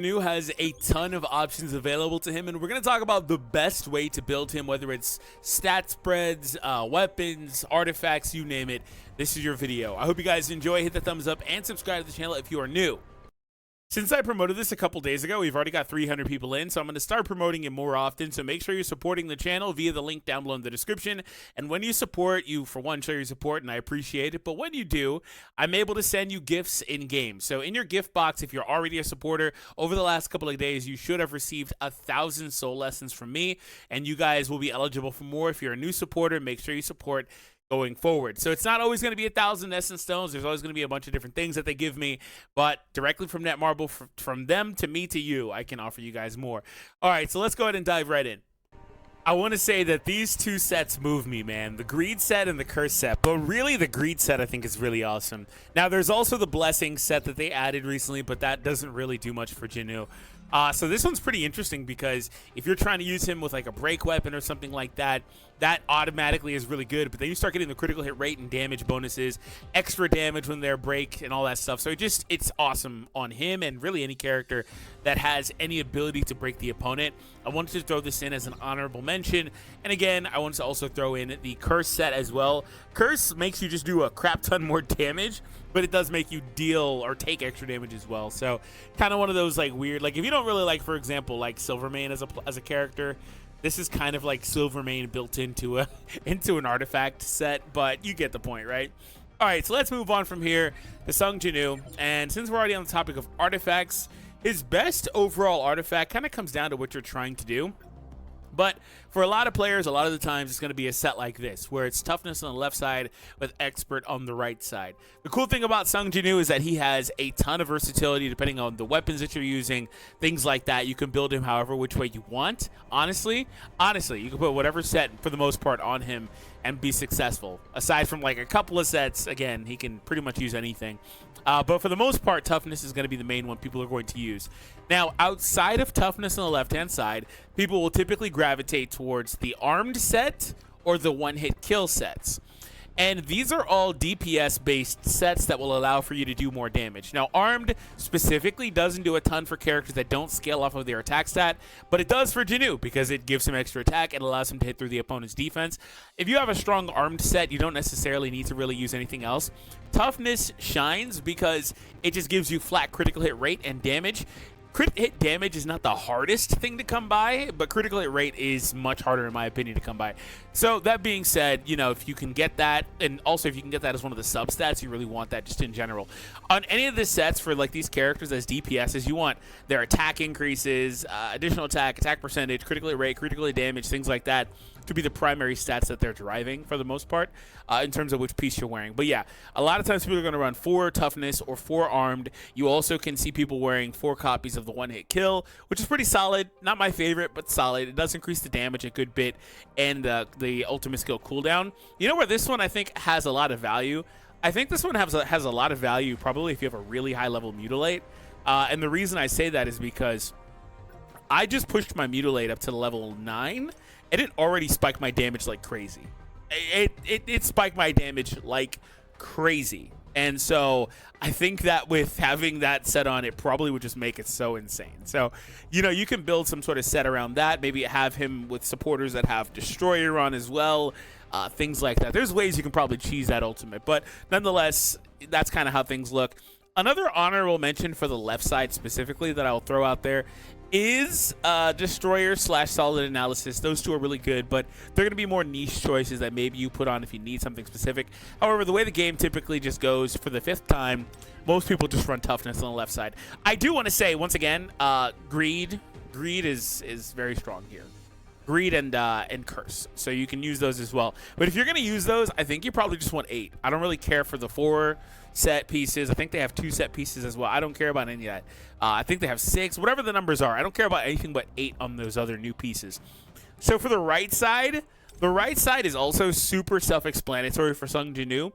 Jinwoo has a ton of options available to him, and we're going to talk about the best way to build him, whether it's stat spreads, weapons, artifacts, you name it. This is your video. I hope you guys enjoy. Hit the thumbs up and subscribe to the channel if you are new. Since I promoted this a couple days ago, we've already got 300 people in, so I'm going to start promoting it more often. So make sure you're supporting the channel via the link down below in the description. And when you support, you, for one, show your support, and I appreciate it. But when you do, I'm able to send you gifts in-game. So in your gift box, if you're already a supporter, over the last couple of days, you should have received 1,000 soul lessons from me. And you guys will be eligible for more. If you're a new supporter, make sure you support going forward. So it's not always going to be 1,000 essence stones. There's always going to be a bunch of different things that they give me, but directly from Netmarble, from them to me to you, I can offer you guys more. All right, so let's go ahead and dive right in. I want to say that these two sets move me, man. The Greed set and the Curse set. But really, the Greed set, I think, is really awesome. Now, there's also the Blessing set that they added recently, but that doesn't really do much for Jinwoo. So this one's pretty interesting because if you're trying to use him with like a break weapon or something like that, that automatically is really good. But then you start getting the critical hit rate and damage bonuses, extra damage when they're break and all that stuff. So it's awesome on him and really any character that has any ability to break the opponent. I wanted to throw this in as an honorable mention. And again, I wanted to also throw in the Curse set as well. Curse makes you just do a crap ton more damage, but it does make you deal or take extra damage as well. So kind of one of those like weird, like if you don't really like, for example, like Silvermane as a character, this is kind of like Silvermane built into a into an artifact set, but you get the point, right? All right, so let's move on from here to Sung Jinwoo. And since we're already on the topic of artifacts, his best overall artifact kind of comes down to what you're trying to do. But for a lot of players, a lot of the times, it's going to be a set like this, where it's toughness on the left side with expert on the right side. The cool thing about Sung Jinwoo is that he has a ton of versatility depending on the weapons that you're using, things like that. You can build him however which way you want. Honestly, you can put whatever set, for the most part, on him and be successful. Aside from like a couple of sets, again, he can pretty much use anything. But for the most part, toughness is going to be the main one people are going to use. Now, outside of toughness on the left-hand side, people will typically gravitate towards the armed set or the one-hit kill sets. And these are all DPS-based sets that will allow for you to do more damage. Now, armed specifically doesn't do a ton for characters that don't scale off of their attack stat, but it does for Jinwoo because it gives him extra attack and allows him to hit through the opponent's defense. If you have a strong armed set, you don't necessarily need to really use anything else. Toughness shines because it just gives you flat critical hit rate and damage. Crit hit damage is not the hardest thing to come by, but critical hit rate is much harder, in my opinion, to come by. So that being said, you know, if you can get that, and also if you can get that as one of the substats, you really want that just in general. On any of the sets for like these characters as DPSs, you want their attack increases, additional attack percentage, critical hit rate, critical hit damage, things like that to be the primary stats that they're deriving for the most part in terms of which piece you're wearing. But yeah, a lot of times people are going to run 4 toughness or 4 armed. You also can see people wearing 4 copies of the one-hit kill, which is pretty solid. Not my favorite, but solid. It does increase the damage a good bit and the ultimate skill cooldown. You know where this one I think has a lot of value? I think this one has a lot of value probably if you have a really high level mutilate. And the reason I say that is because I just pushed my mutilate up to level 9 and it already spiked my damage like crazy. It spiked my damage like crazy. And so I think that with having that set on, it probably would just make it so insane. So, you know, you can build some sort of set around that. Maybe have him with supporters that have Destroyer on as well. Things like that. There's ways you can probably cheese that ultimate. But nonetheless, that's kind of how things look. Another honorable mention for the left side specifically that I'll throw out there is Destroyer / Solid Analysis. Those two are really good, but they're going to be more niche choices that maybe you put on if you need something specific. However, the way the game typically just goes for the 5th time, most people just run toughness on the left side. I do want to say, once again, Greed is very strong here. Greed and Curse, so you can use those as well. But if you're going to use those, I think you probably just want 8. I don't really care for the 4 set pieces. I think they have 2 set pieces as well. I don't care about any of that. I think they have 6, whatever the numbers are. I don't care about anything but 8 on those other new pieces. So for the right side is also super self-explanatory for Sung Jinwoo.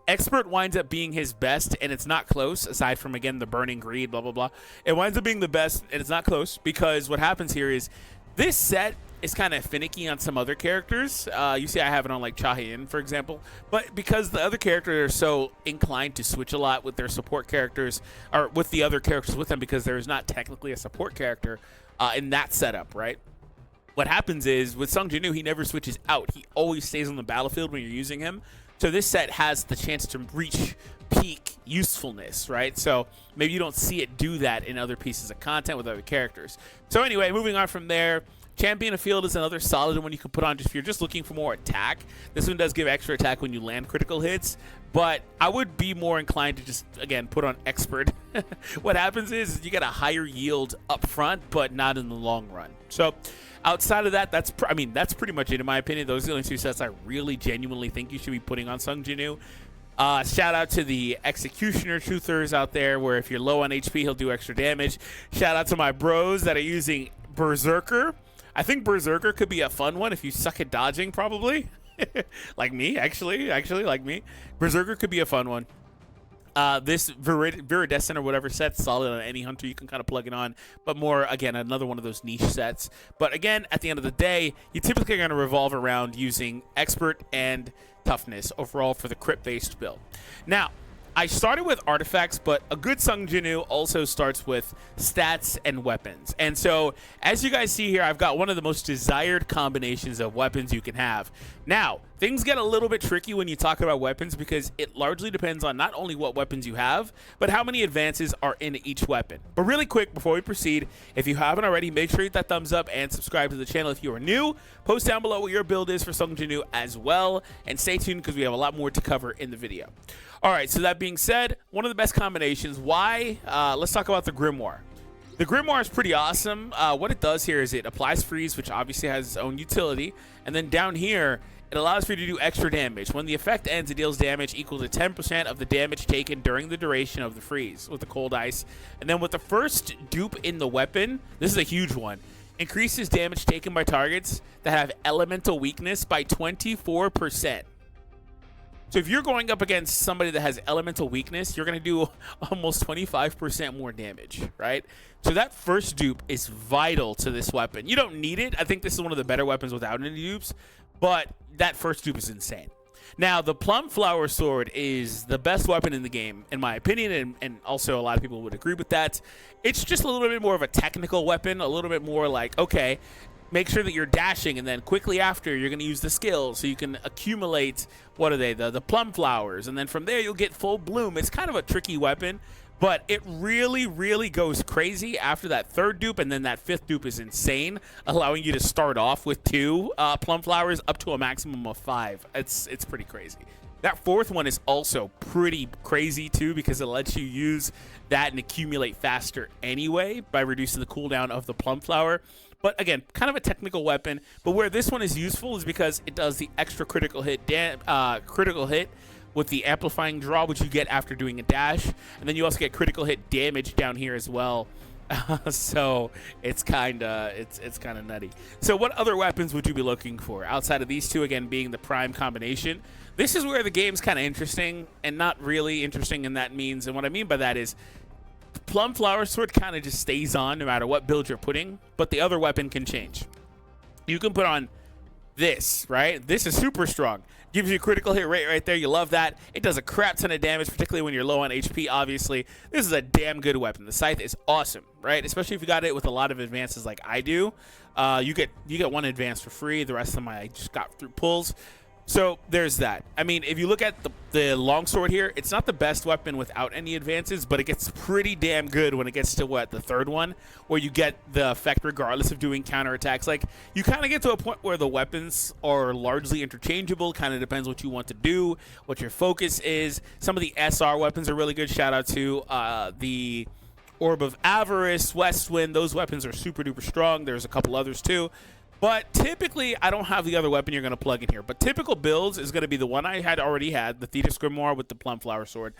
Expert winds up being his best, and it's not close, aside from, again, the Burning Greed, blah, blah, blah. It winds up being the best, and it's not close, because what happens here is this set is kind of finicky on some other characters. You see I have it on like Chaehyun, for example. But because the other characters are so inclined to switch a lot with their support characters, or with the other characters with them, because there is not technically a support character in that setup, right? What happens is, with Sung Jinwoo, he never switches out. He always stays on the battlefield when you're using him. So this set has the chance to reach peak usefulness, right? So maybe you don't see it do that in other pieces of content with other characters. So anyway, moving on from there, Champion of Field is another solid one you can put on if you're just looking for more attack. This one does give extra attack when you land critical hits, but I would be more inclined to just, again, put on Expert. What happens is you get a higher yield up front, but not in the long run. So outside of that, that's pretty much it in my opinion. Those are the only two sets I really genuinely think you should be putting on Sung Jinwoo. Shout out to the Executioner Truthers out there, where if you're low on HP, he'll do extra damage. Shout out to my bros that are using Berserker. I think Berserker could be a fun one if you suck at dodging, probably. Like me, actually like me. Berserker could be a fun one. This Viridescent or whatever set's solid on any hunter. You can kind of plug it on, but more, again, another one of those niche sets. But again, at the end of the day, you typically are going to revolve around using Expert and Toughness overall for the crit-based build. Now, I started with artifacts, but a good Sung Jinwoo also starts with stats and weapons. And so, as you guys see here, I've got one of the most desired combinations of weapons you can have. Now, things get a little bit tricky when you talk about weapons, because it largely depends on not only what weapons you have, but how many advances are in each weapon. But really quick, before we proceed, if you haven't already, make sure you hit that thumbs up and subscribe to the channel if you are new. Post down below what your build is for Sung Jinwoo as well, and stay tuned because we have a lot more to cover in the video. All right, so that being said, one of the best combinations. Why? Let's talk about the Grimoire. The Grimoire is pretty awesome. What it does here is it applies freeze, which obviously has its own utility. And then down here, it allows for you to do extra damage. When the effect ends, it deals damage equal to 10% of the damage taken during the duration of the freeze with the cold ice. And then with the first dupe in the weapon, this is a huge one, increases damage taken by targets that have elemental weakness by 24%. So if you're going up against somebody that has elemental weakness, you're going to do almost 25% more damage, right? So that first dupe is vital to this weapon. You don't need it. I think this is one of the better weapons without any dupes, but that first dupe is insane. Now, the Plum Flower Sword is the best weapon in the game, in my opinion, and also a lot of people would agree with that. It's just a little bit more of a technical weapon, a little bit more like, okay, make sure that you're dashing, and then quickly after, you're going to use the skills so you can accumulate, what are they, the plum flowers, and then from there, you'll get full bloom. It's kind of a tricky weapon, but it really, really goes crazy after that third dupe, and then that fifth dupe is insane, allowing you to start off with 2 plum flowers up to a maximum of 5. It's pretty crazy. That fourth one is also pretty crazy too, because it lets you use that and accumulate faster anyway by reducing the cooldown of the plum flower. But again, kind of a technical weapon. But where this one is useful is because it does the extra critical hit with the amplifying draw, which you get after doing a dash, and then you also get critical hit damage down here as well. So it's kind of nutty. So what other weapons would you be looking for outside of these two, again being the prime combination? This is where the game's kind of interesting, and not really interesting in that means. And what I mean by that is, Plum Flower Sword kind of just stays on no matter what build you're putting, but the other weapon can change. You can put on this, right? This is super strong. Gives you a critical hit rate right there. You love that. It does a crap ton of damage, particularly when you're low on HP, obviously. This is a damn good weapon. The Scythe is awesome, right? Especially if you got it with a lot of advances like I do. You get 1 advance for free. The rest of them I just got through pulls. So there's that. I mean, if you look at the longsword here, it's not the best weapon without any advances, but it gets pretty damn good when it gets to the third one, where you get the effect regardless of doing counterattacks. Like, you kind of get to a point where the weapons are largely interchangeable. Kind of depends what you want to do, what your focus is. Some of the SR weapons are really good. Shout out to the Orb of Avarice, Westwind. Those weapons are super duper strong. There's a couple others too. But typically, I don't have the other weapon you're going to plug in here. But typical builds is going to be the one I already had, the Thetis Grimoire with the Plum Flower Sword.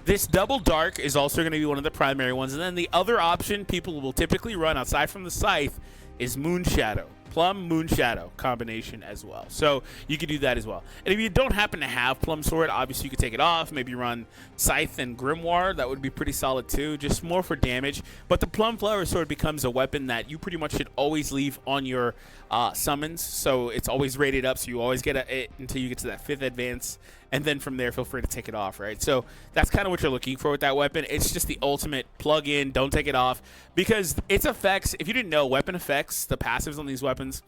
This Double Dark is also going to be one of the primary ones. And then the other option people will typically run, aside from the Scythe, is Moon Shadow. Plum Moon Shadow combination as well. So you could do that as well. And if you don't happen to have Plum Sword, obviously you could take it off. Maybe run Scythe and Grimoire. That would be pretty solid too, just more for damage. But the Plum Flower Sword becomes a weapon that you pretty much should always leave on your summons. So it's always rated up, so you always get it until you get to that 5th advance. And then from there, feel free to take it off, right? So that's kind of what you're looking for with that weapon. It's just the ultimate plug in, don't take it off. Because its effects, if you didn't know, weapon effects, the passives on these weapons,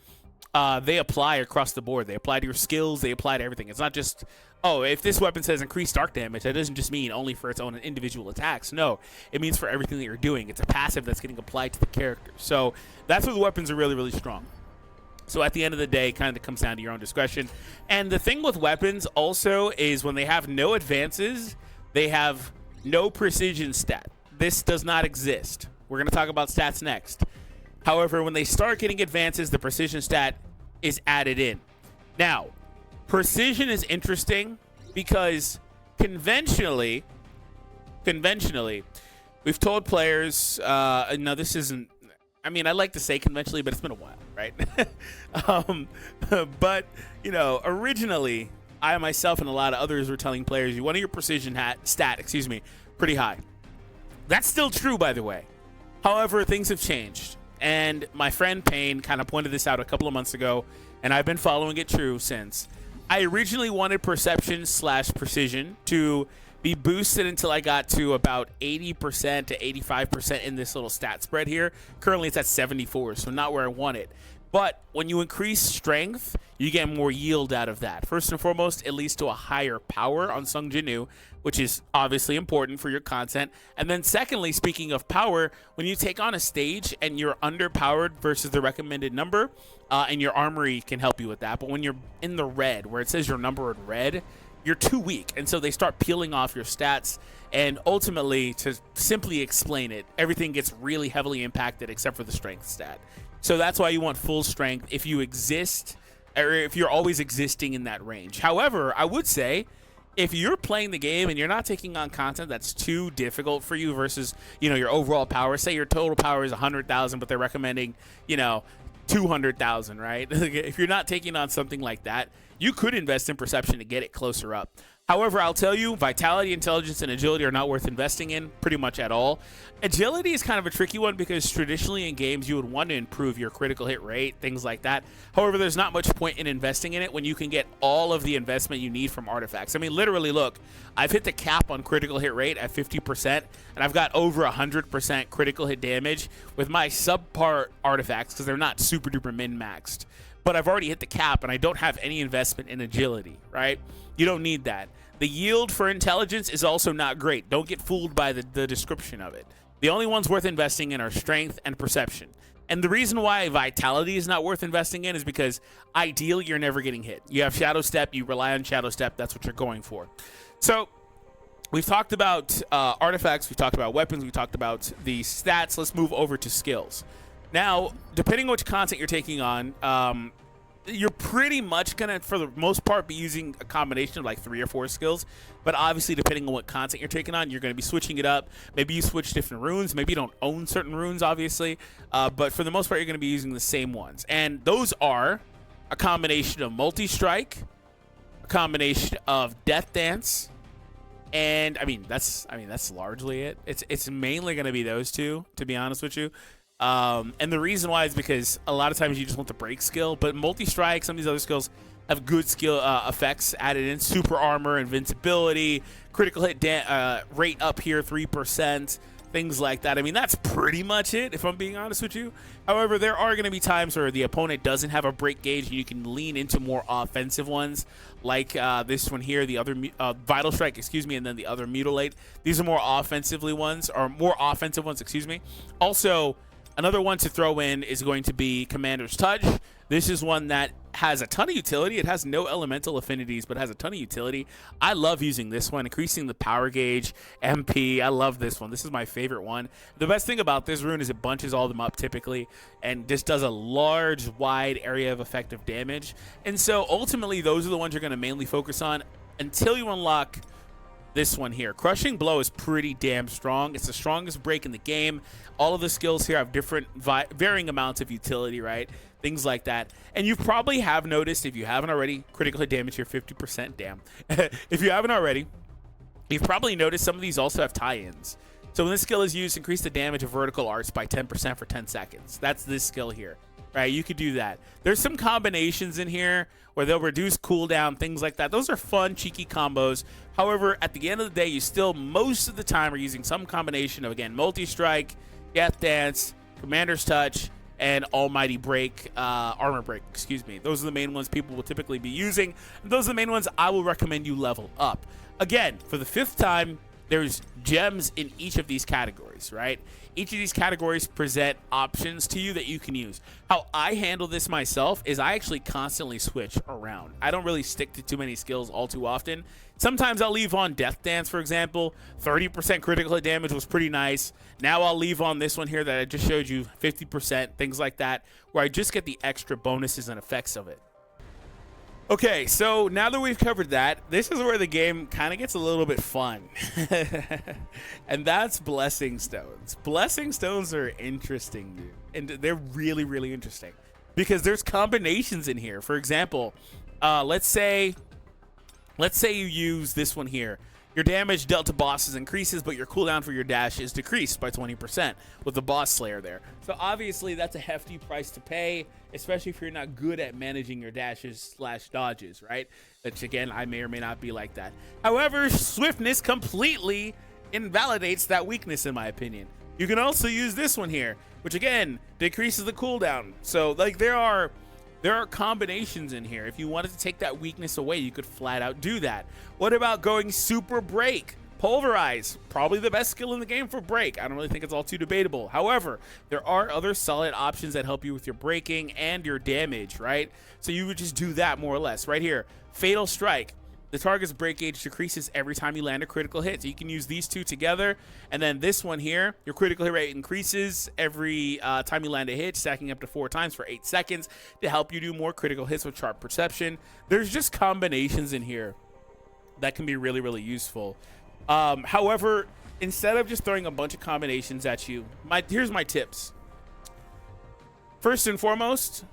they apply across the board. They apply to your skills, they apply to everything. It's not just, oh, if this weapon says increased dark damage, that doesn't just mean only for its own individual attacks. No, it means for everything that you're doing. It's a passive that's getting applied to the character. So that's where the weapons are really, really strong. So at the end of the day, kind of comes down to your own discretion. And the thing with weapons also is when they have no advances, they have no precision stat. This does not exist. We're going to talk about stats next. However, when they start getting advances, the precision stat is added in. Now, precision is interesting because conventionally, we've told players, no, this isn't, I mean, I like to say conventionally, but it's been a while, right? But, you know, originally, I myself and a lot of others were telling players, you want your precision stat, pretty high. That's still true, by the way. However, things have changed. And my friend Payne kind of pointed this out a couple of months ago, and I've been following it true since. I originally wanted perception/precision to be boosted until I got to about 80% to 85% in this little stat spread here. Currently it's at 74, so not where I want it. But when you increase strength, you get more yield out of that. First and foremost, it leads to a higher power on Sung Jinwoo, which is obviously important for your content. And then secondly, speaking of power, when you take on a stage and you're underpowered versus the recommended number, and your armory can help you with that. But when you're in the red, where it says your number in red, you're too weak. And so they start peeling off your stats. And ultimately, to simply explain it, everything gets really heavily impacted except for the strength stat. So that's why you want full strength if you exist, or if you're always existing in that range. However, I would say if you're playing the game and you're not taking on content that's too difficult for you versus, you know, your overall power, say your total power is 100,000, but they're recommending, you know, 200,000, right? If you're not taking on something like that, you could invest in perception to get it closer up. However, I'll tell you, vitality, intelligence, and agility are not worth investing in pretty much at all. Agility is kind of a tricky one because traditionally in games you would want to improve your critical hit rate, things like that. However, there's not much point in investing in it when you can get all of the investment you need from artifacts. I mean, literally, look, I've hit the cap on critical hit rate at 50%, and I've got over 100% critical hit damage with my subpar artifacts because they're not super duper min-maxed. But I've already hit the cap, and I don't have any investment in agility, right? You don't need that. The yield for intelligence is also not great. Don't get fooled by the description of it. The only ones worth investing in are strength and perception. And the reason why vitality is not worth investing in is because ideally you're never getting hit. You have Shadow Step, you rely on Shadow Step, that's what you're going for. So we've talked about artifacts, we've talked about weapons, we've talked about the stats. Let's move over to skills. Now, depending on which content you're taking on, you're pretty much going to, for the most part, be using a combination of like 3 or 4 skills. But obviously, depending on what content you're taking on, you're going to be switching it up. Maybe you switch different runes. Maybe you don't own certain runes, obviously. But for the most part, you're going to be using the same ones. And those are a combination of multi-strike, a combination of death dance, and I mean that's largely it. It's mainly going to be those two, to be honest with you. And the reason why is because a lot of times you just want the break skill, but multi-strike, some of these other skills have good skill effects added in. Super armor, invincibility, critical hit rate up here 3%, things like that. I mean, that's pretty much it, if I'm being honest with you. However, there are going to be times where the opponent doesn't have a break gauge and you can lean into more offensive ones, like this one here, the other Vital Strike, and then the other Mutilate. These are more offensive ones, excuse me. Also, another one to throw in is going to be Commander's Touch. This is one that has a ton of utility. It has no elemental affinities, but has a ton of utility. I love using this one, increasing the power gauge, MP. I love this one. This is my favorite one. The best thing about this rune is it bunches all of them up typically, and just does a large, wide area of effective damage. And so ultimately, those are the ones you're going to mainly focus on until you unlock this one here. Crushing Blow is pretty damn strong. It's the strongest break in the game. All of the skills here have different varying amounts of utility, right? Things like that. And you probably have noticed, if you haven't already, critical hit damage here 50%. Damn. If you haven't already, you've probably noticed some of these also have tie-ins. So when this skill is used, increase the damage of vertical arts by 10% for 10 seconds. That's this skill here, right? You could do that. There's some combinations in here where they'll reduce cooldown, things like that. Those are fun, cheeky combos. However, at the end of the day, you still, most of the time, are using some combination of, again, Multi-Strike, Death Dance, Commander's Touch, and Almighty Break, Armor Break, excuse me. Those are the main ones people will typically be using. And those are the main ones I will recommend you level up. Again, for the 5th time, there's gems in each of these categories, right? Each of these categories present options to you that you can use. How I handle this myself is I actually constantly switch around. I don't really stick to too many skills all too often. Sometimes I'll leave on Death Dance, for example. 30% critical hit damage was pretty nice. Now I'll leave on this one here that I just showed you, 50%, things like that, where I just get the extra bonuses and effects of it. Okay, so now that we've covered that, this is where the game kind of gets a little bit fun. And that's Blessing Stones. Blessing Stones are interesting, dude. And they're really, really interesting. Because there's combinations in here. For example, let's say you use this one here. Your damage dealt to bosses increases, but your cooldown for your dash is decreased by 20% with the boss slayer there. So obviously that's a hefty price to pay, especially if you're not good at managing your dashes / dodges, right? Which again, I may or may not be like that. However, swiftness completely invalidates that weakness in my opinion. You can also use this one here, which again, decreases the cooldown. So like there are combinations in here. If you wanted to take that weakness away, you could flat out do that. What about going super break? Pulverize, probably the best skill in the game for break. I don't really think it's all too debatable. However, there are other solid options that help you with your breaking and your damage, right? So you would just do that more or less. Right here, Fatal Strike. The target's break gauge decreases every time you land a critical hit. So you can use these two together. And then this one here, your critical hit rate increases every time you land a hit, stacking up to 4 times for 8 seconds to help you do more critical hits with sharp perception. There's just combinations in here that can be really, really useful. However, instead of just throwing a bunch of combinations at you, here's my tips. First and foremost,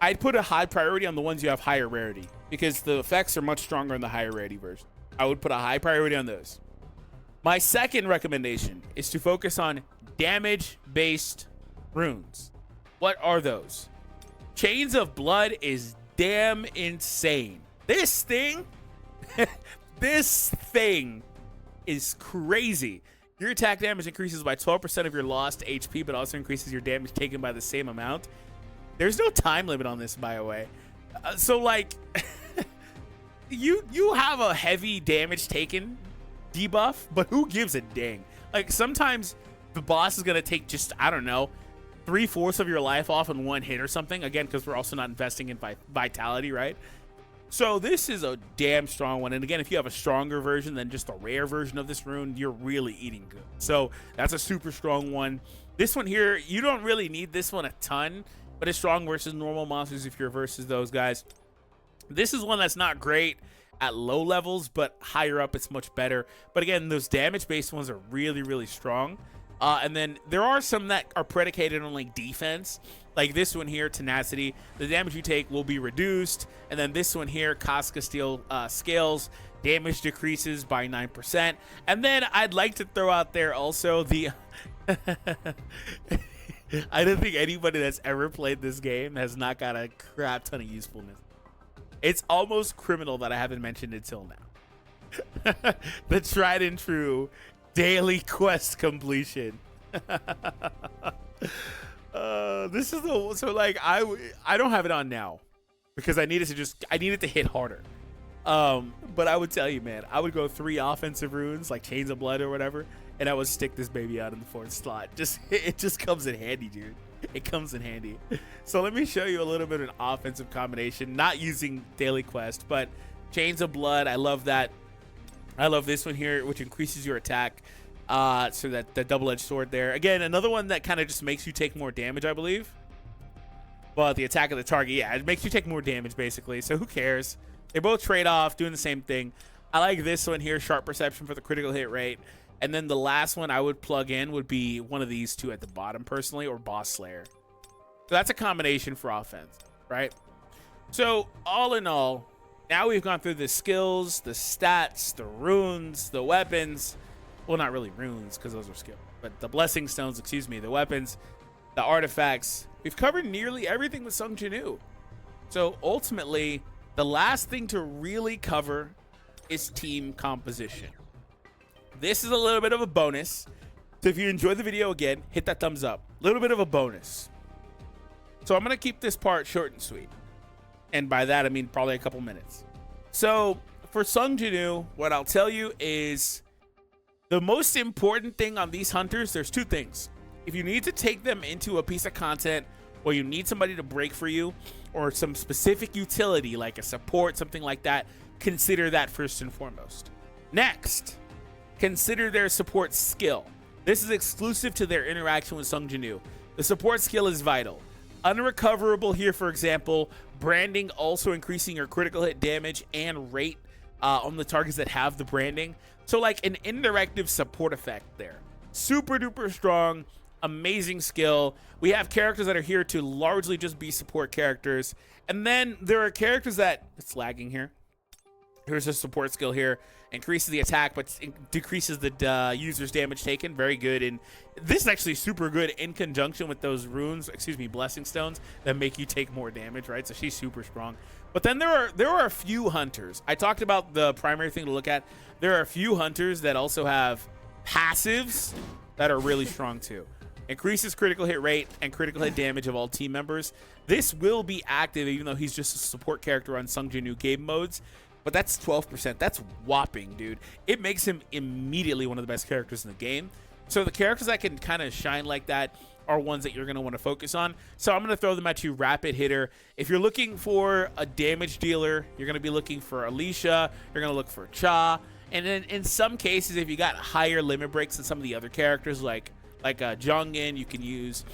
I'd put a high priority on the ones you have higher rarity, because the effects are much stronger in the higher rarity version. I would put a high priority on those. My second recommendation is to focus on damage-based runes. What are those? Chains of Blood is damn insane. This thing, this thing is crazy. Your attack damage increases by 12% of your lost HP, but also increases your damage taken by the same amount. There's no time limit on this, by the way. So like, you have a heavy damage taken debuff, but who gives a dang? Like sometimes the boss is gonna take just, I don't know, 3/4 of your life off in one hit or something. Again, because we're also not investing in vitality, right? So this is a damn strong one. And again, if you have a stronger version than just a rare version of this rune, you're really eating good. So that's a super strong one. This one here, you don't really need this one a ton, but it's strong versus normal monsters if you're versus those guys. This is one that's not great at low levels, but higher up it's much better. But again, those damage-based ones are really, really strong. And then there are some that are predicated on like defense. Like this one here, Tenacity. The damage you take will be reduced. And then this one here, Casca Steel Scales. Damage decreases by 9%. And then I'd like to throw out there also the... I don't think anybody that's ever played this game has not got a crap ton of usefulness. It's almost criminal that I haven't mentioned it till now. The tried and true daily quest completion. This is the so like I don't have it on now because I needed to hit harder. But I would tell you, man, I would go 3 offensive runes like Chains of Blood or whatever, and I would stick this baby out in the 4th slot. It just comes in handy, dude. It comes in handy. So let me show you a little bit of an offensive combination, not using daily quest, but Chains of Blood. I love that. I love this one here, which increases your attack. So that the double-edged sword there. Again, another one that kind of just makes you take more damage, I believe. But the attack of the target, yeah, it makes you take more damage basically. So who cares? They both trade off, doing the same thing. I like this one here, sharp perception for the critical hit rate. And then the last one I would plug in would be one of these two at the bottom personally, or Boss Slayer. So that's a combination for offense, right? So all in all, now we've gone through the skills, the stats, the runes, the weapons. Well, not really runes because those are skills, but the blessing stones, excuse me, the weapons, the artifacts. We've covered nearly everything with Sung Jinwoo. So ultimately, the last thing to really cover is team composition. This is a little bit of a bonus. So if you enjoyed the video, again, hit that thumbs up. A little bit of a bonus. So I'm going to keep this part short and sweet. And by that, I mean probably a couple minutes. So for Sung Jinwoo, what I'll tell you is the most important thing on these hunters, there's two things. If you need to take them into a piece of content, or you need somebody to break for you, or some specific utility like a support, something like that, consider that first and foremost. Next, consider their support skill. This is exclusive to their interaction with Sung Jinwoo. The support skill is vital. Unrecoverable here, for example, branding also increasing your critical hit damage and rate on the targets that have the branding. So like an indirective support effect there. Super duper strong, amazing skill. We have characters that are here to largely just be support characters. And then there are characters that, it's lagging here. Here's a support skill here. Increases the attack, but decreases the user's damage taken. Very good. And this is actually super good in conjunction with those runes, excuse me, blessing stones that make you take more damage, right? So she's super strong. But then there are a few hunters. I talked about the primary thing to look at. There are a few hunters that also have passives that are really strong too. Increases critical hit rate and critical hit damage of all team members. This will be active even though he's just a support character on Sung Jinwoo game modes. But that's 12%. That's whopping, dude. It makes him immediately one of the best characters in the game. So the characters that can kind of shine like that are ones that you're going to want to focus on. So I'm going to throw them at you. Rapid hitter. If you're looking for a damage dealer, you're going to be looking for Alicia. You're going to look for Cha. And then in some cases, if you got higher limit breaks than some of the other characters, like Jongin, you can use...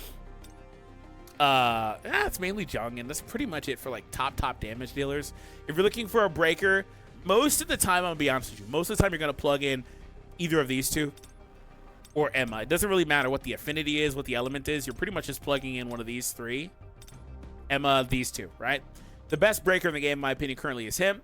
it's mainly Jongin. That's pretty much it for like top damage dealers. If you're looking for a breaker, most of the time, I'm gonna be honest with you, most of the time you're gonna plug in either of these two or Emma. It doesn't really matter what the affinity is, what the element is. You're pretty much just plugging in one of these three. Emma, these two, right? The best breaker in the game, in my opinion, currently is him.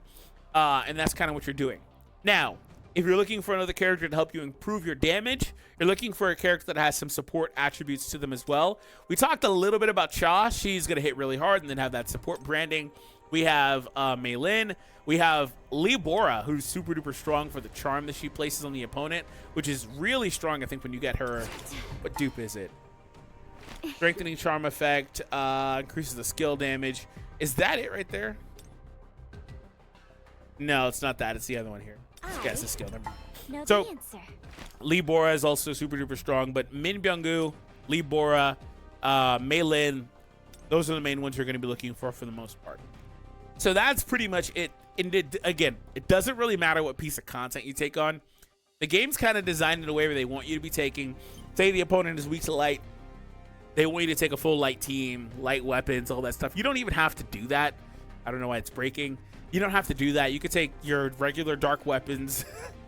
And that's kind of what you're doing. Now, if you're looking for another character to help you improve your damage, you're looking for a character that has some support attributes to them as well. We talked a little bit about Cha. She's going to hit really hard and then have that support branding. We have Mei Lin. We have Lee Bora, who's super duper strong for the charm that she places on the opponent, which is really strong, I think, when you get her. What dupe is it? Strengthening charm effect, increases the skill damage. Is that it right there? No, it's not that. It's the other one here. Guess the skill. So Lee Bora is also super duper strong, but Min Byung-gu, Lee Bora, Mei Lin, those are the main ones you're going to be looking for the most part. So that's pretty much it. And again, it doesn't really matter what piece of content you take on. The game's kind of designed in a way where they want you to be taking, say the opponent is weak to light, they want you to take a full light team, light weapons, all that stuff. You don't even have to do that. I don't know why it's breaking. You don't have to do that. You could take your regular dark weapons.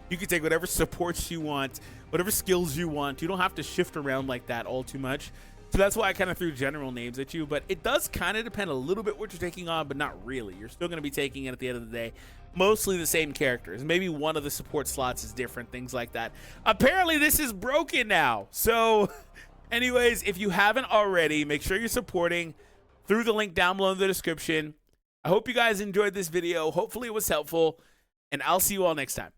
You can take whatever supports you want, whatever skills you want. You don't have to shift around like that all too much. So that's why I kind of threw general names at you. But it does kind of depend a little bit what you're taking on, but not really. You're still going to be taking it at the end of the day. Mostly the same characters. Maybe one of the support slots is different, things like that. Apparently this is broken now. So anyways, if you haven't already, make sure you're supporting through the link down below in the description. I hope you guys enjoyed this video. Hopefully it was helpful. And I'll see you all next time.